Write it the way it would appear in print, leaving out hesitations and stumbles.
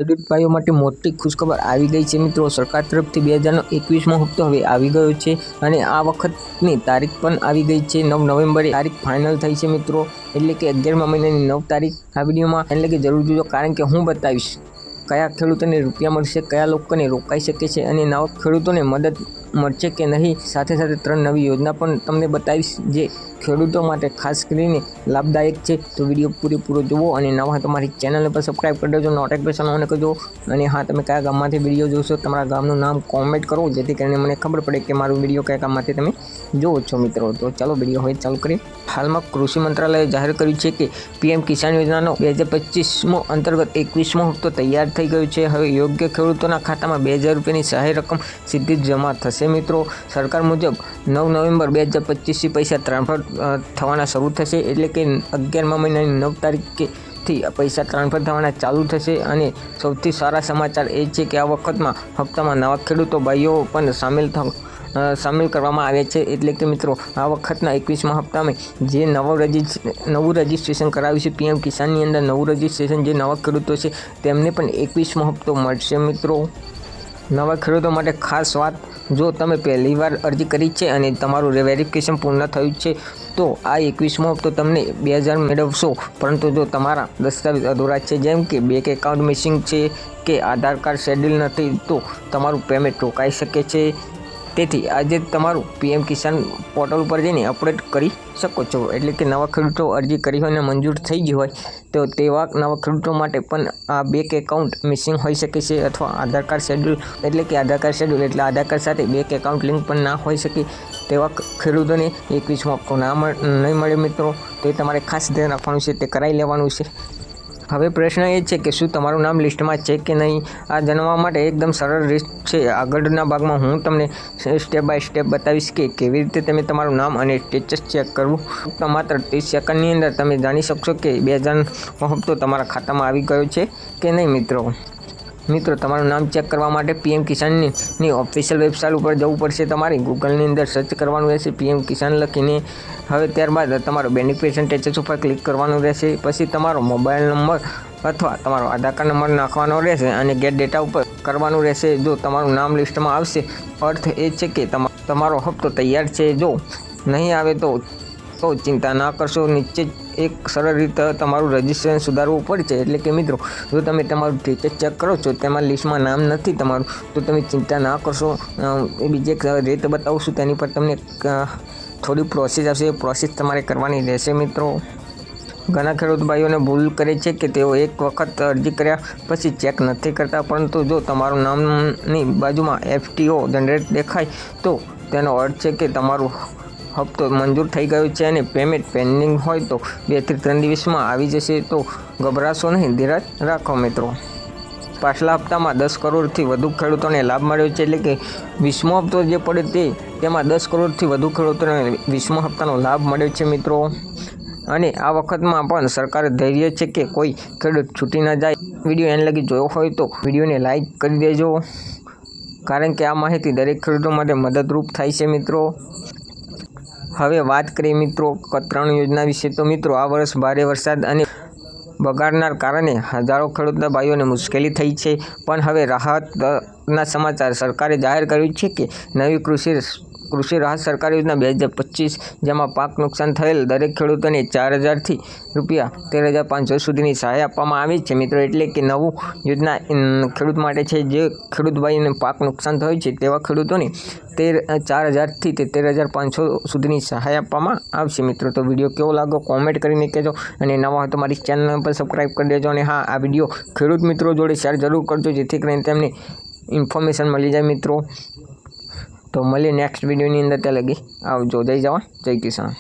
ખેડૂત ભાઈઓ માટે મોટી ખુશખબર આવી ગઈ છે મિત્રો। સરકાર તરફથી 2021મો હપ્તો હવે આવી ગયો છે અને આ વખતની તારીખ પણ આવી ગઈ છે। 9 નવેમ્બરે તારીખ ફાઇનલ થઈ છે મિત્રો, એટલે કે 11મા મહિનાની 9 તારીખ। આ વિડીયોમાં એટલે કે જરૂર જોજો, કારણ કે હું બતાવીશ કયા ખેડૂતોને રૂપિયા મળશે, કયા લોકોને રોકાઈ શકે છે અને નવા ખેડૂતોને મદદ મળશે કે નહીં। સાથે સાથે 3 નવી યોજના પણ તમને બતાવીશ જે ખેડૂતો માટે ખાસ કરીને લાભદાયક છે। તો વિડીયો પૂરેપૂરો જુઓ અને નવા હોય તો મારી ચેનલને પણ સબસ્ક્રાઈબ કરી દેજો, નોટિફિકેશન ઓન કરજો। અને હા, તમે કયા ગામમાંથી વિડીયો જોશો તમારા ગામનું નામ કોમેન્ટ કરો, જેથી કરીને મને ખબર પડે કે મારું વિડીયો કયા ગામમાંથી તમે જોવો છો મિત્રો। તો ચાલો વિડીયો હવે ચાલુ કરીએ। હાલમાં કૃષિ મંત્રાલયે જાહેર કર્યું છે કે પીએમ કિસાન યોજનાનો 2025મો અંતર્ગત 21મો હપ્તો તૈયાર થઈ ગયો છે। હવે યોગ્ય ખેડૂતોના ખાતામાં 2000 રૂપિયાની સહાય રકમ સીધી જ જમા થશે મિત્રો। સરકાર મુજબ 9 નવેમ્બર 2025થી પૈસા ટ્રાન્સફર થવાના શરૂ થશે, એટલે કે 11મા મહિનાની 9 તારીખથી પૈસા ટ્રાન્સફર થવાના ચાલુ થશે। અને સૌથી સારા સમાચાર એ છે કે આ વખતમાં હપ્તામાં નવા ખેડૂતો ભાઈઓ પણ સામેલ કરવામાં આવ્યા છે। એટલે કે મિત્રો, આ વખતના 21મા હપ્તામાં જે નવું રજિસ્ટ્રેશન કરાવ્યું છે પીએમ કિસાનની અંદર, નવું રજિસ્ટ્રેશન જે નવા ખેડૂતો છે તેમને પણ 21મો હપ્તો મળશે મિત્રો। નવા ખેડૂતો માટે ખાસ વાત, જો તમે પહેલીવાર અરજી કરી છે અને તમારું વેરિફિકેશન પૂર્ણ થયું છે તો આ 21મો હપ્તો તમને 2000 મેળવશો। પરંતુ જો તમારા દસ્તાવેજ અધૂરા છે, જેમ કે બેંક એકાઉન્ટ મિસિંગ છે કે આધાર કાર્ડ શેડ્યુલ નથી, તો તમારું પેમેન્ટ રોકાઈ શકે છે। તેથી આજે તમારું પીએમ કિસાન પોર્ટલ ઉપર જઈને અપડેટ કરી શકો છો। એટલે કે નવા ખેડૂતો અરજી કરી હોય અને મંજૂર થઈ ગઈ હોય તો તેવા નવા ખેડૂતો માટે પણ આ બેંક એકાઉન્ટ મિસિંગ હોઈ શકે છે, અથવા આધાર કાર્ડ શેડ્યુલ એટલે આધાર કાર્ડ સાથે બેંક એકાઉન્ટ લિંક પણ ના હોઈ શકે તેવા ખેડૂતોને 21મો હપ્તો નહીં મળે મિત્રો। તો એ તમારે ખાસ ધ્યાન રાખવાનું છે, તે કરાવી લેવાનું છે। હવે પ્રશ્ન એ છે કે શું તમારું નામ લિસ્ટમાં છે કે નહીં। આ જાણવા માટે એકદમ સરળ રીત છે। આગળના ભાગમાં હું તમને સ્ટેપ બાય સ્ટેપ બતાવીશ કે કેવી રીતે તમે તમારું નામ અને સ્ટેટસ ચેક કરવું। તો માત્ર 30 સેકન્ડની અંદર તમે જાણી શકશો કે 2000મો હપ્તો તમારા ખાતામાં આવી ગયો છે કે નહીં મિત્રો, તમારું નામ ચેક કરવા માટે પીએમ કિસાનની ઓફિશિયલ વેબસાઇટ ઉપર જવું પડશે। તમારે ગૂગલની અંદર સર્ચ કરવાનું રહેશે પીએમ કિસાન લખીને। હવે ત્યારબાદ તમારો બેનિફિશિયરી સ્ટેટસ ઉપર ક્લિક કરવાનું રહેશે। પછી તમારો મોબાઈલ નંબર અથવા તમારો આધાર કાર્ડ નંબર નાખવાનો રહેશે અને ગેટ ડેટા ઉપર કરવાનું રહેશે। જો તમારું નામ લિસ્ટમાં આવશે, અર્થ એ છે કે તમારો હપ્તો તૈયાર છે। જો નહીં આવે તો ચિંતા ના કરશો, નીચે એક સરળ રીતે તમારું રજિસ્ટ્રેશન સુધારવું પડશે। એટલે કે મિત્રો, જો તમે તમારું સ્ટેટસ ચેક કરો છો તેમાં લિસ્ટમાં નામ નથી તમારું, તો તમે ચિંતા ના કરશો। એ બીજી એક રીત બતાવું છું, તેની પર તમને થોડી પ્રોસેસ આવશે, એ પ્રોસેસ તમારે કરવાની રહેશે મિત્રો। ઘણા ખેડૂત ભાઈઓને ભૂલ કરે છે કે તેઓ એક વખત અરજી કર્યા પછી ચેક નથી કરતા, પરંતુ જો તમારું નામની બાજુમાં FTO જનરેટ દેખાય તો તેનો અર્થ છે કે તમારું હપ્તો મંજૂર થઈ ગયો છે અને પેમેન્ટ પેન્ડિંગ હોય તો 2 થી 3 દિવસમાં આવી જશે। તો ગભરાશો નહીં, ધીરજ રાખો મિત્રો। પાછલા હપ્તામાં 10 કરોડથી વધુ ખેડૂતોને લાભ મળ્યો છે। એટલે કે 20મો હપ્તો જે પડે તેમાં 10 કરોડથી વધુ ખેડૂતોને 20મા હપ્તાનો લાભ મળ્યો છે મિત્રો। અને આ વખતમાં પણ સરકારે ધૈર્ય છે કે કોઈ ખેડૂત છૂટી ન જાય। વિડીયો એન્ડ લગી જોયો હોય તો વિડીયોને લાઇક કરી દેજો, કારણ કે આ માહિતી દરેક ખેડૂતો માટે મદદરૂપ થાય છે મિત્રો। હવે વાત કરીએ મિત્રો 3 યોજના વિશે। તો મિત્રો, આ વર્ષ ભારે વરસાદ અને બગાડના કારણે હજારો ખેડૂત ભાઈઓને મુશ્કેલી થઈ છે, પણ હવે રાહતના સમાચાર। સરકારે જાહેર કર્યું છે કે નવી કૃષિ રાહત સરકાર યોજના 2025, જેમાં પાક નુકસાન થયેલ દરેક ખેડૂતોને 4000થી રૂપિયા 13500 સુધીની સહાય આપવામાં આવી છે મિત્રો। એટલે કે નવું યોજના ખેડૂત માટે છે, જે ખેડૂત ભાઈઓને પાક નુકસાન થયું છે તેવા ખેડૂતોને 4000થી 13500 સુધીની સહાય આપવામાં આવશે મિત્રો। તો વિડીયો કેવો લાગ્યો કોમેન્ટ કરીને કહેજો, અને નવા હોય તો મારી ચેનલ પર સબસ્ક્રાઈબ કરી દેજો। અને હા, આ વિડીયો ખેડૂત મિત્રો જોડે શેર જરૂર કરજો, જેથી કરીને તેમને ઇન્ફોર્મેશન મળી જાય મિત્રો। તો મળીએ નેક્સ્ટ વિડીયોની અંદર, ત્યાં લગી આવજો। જય જવાન જય કિસાન।